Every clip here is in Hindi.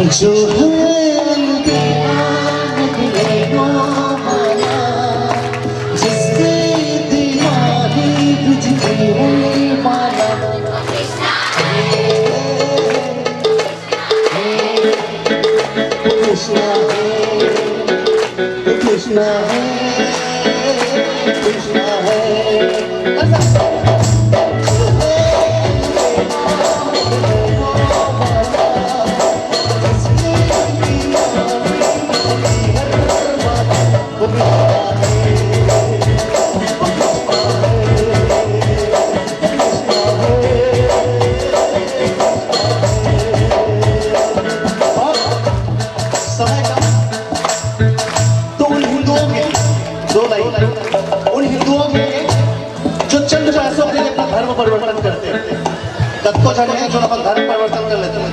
जो है माया जिससे दीवानी बुझती है माया। कृष्णा है कृष्णा है कृष्णा है। उन हिंदुओं के जो चंद पैसों के लिए अपना धर्म परिवर्तन करते हैं, कत्को जन है जो अपना धर्म परिवर्तन कर लेते हैं।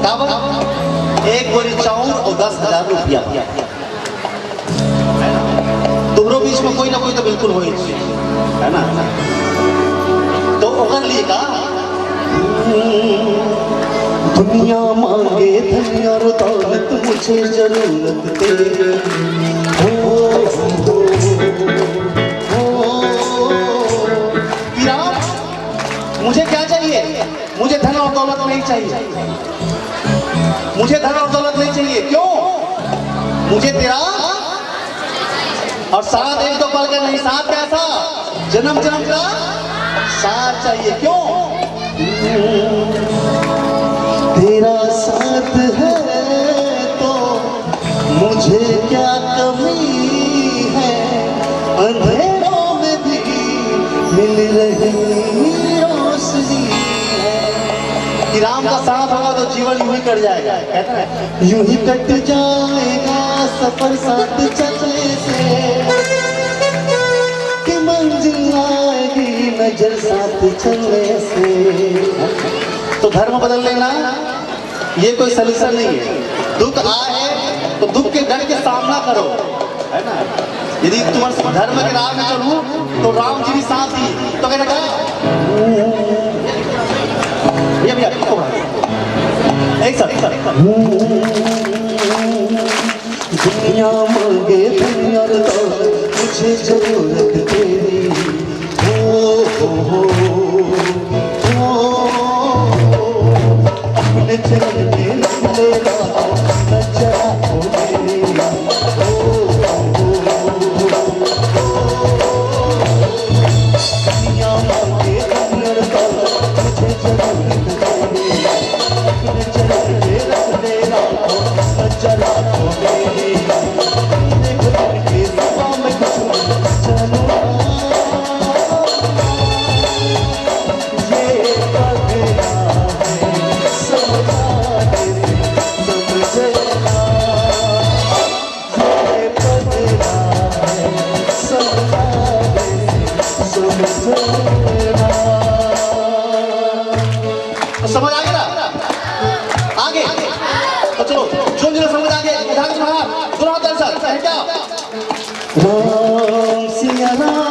काबा एक बोरी चाउर और 10,000 रुपया, तुम्हारे बीच में कोई ना कोई तो बिल्कुल हो ही है ना। तो ओकर लिए का दुनिया मांगे धन और दौलत मुझे जरूरत तेरी हो। मुझे क्या चाहिए? मुझे धन और दौलत नहीं चाहिए, मुझे धन और दौलत नहीं चाहिए। क्यों? मुझे तेरा और साथ एक दो पल का नहीं, साथ कैसा जन्म जन्म का साथ चाहिए। क्यों? तेरा साथ है तो मुझे क्या कमी है, अंधेरों में भी मिल रही रोशनी है। कि राम का साथ होगा तो जीवन यूं ही कट जाएगा, कहता है यूं ही कट जाएगा सफर साथ चलने से, कि मंजिल आएगी नजर साथ चलने से। तो धर्म बदल लेना ये कोई सलूशन नहीं है। दुख आए तो दुख के डर के सामना करो, है ना। यदि तुम्हारे धर्म के राह में चलूं तो राम जी भी साथ ही तो कहना क्या भैया एक साथ दुनिया मांगे दुनिया दौलत मुझे जरूरत तेरी हो। अपने चलने लेना नजरा हो मेरी दुनिया मांगे दुनिया दौलत मुझे जरूरत तेरी। अपने चलने लेना नजरा हो मेरी तो समझ आ गया ना? आगे तो चलो जो जो समझ आ गया उदाहरण सुना सुना दर्शक है क्या? राम सिया राम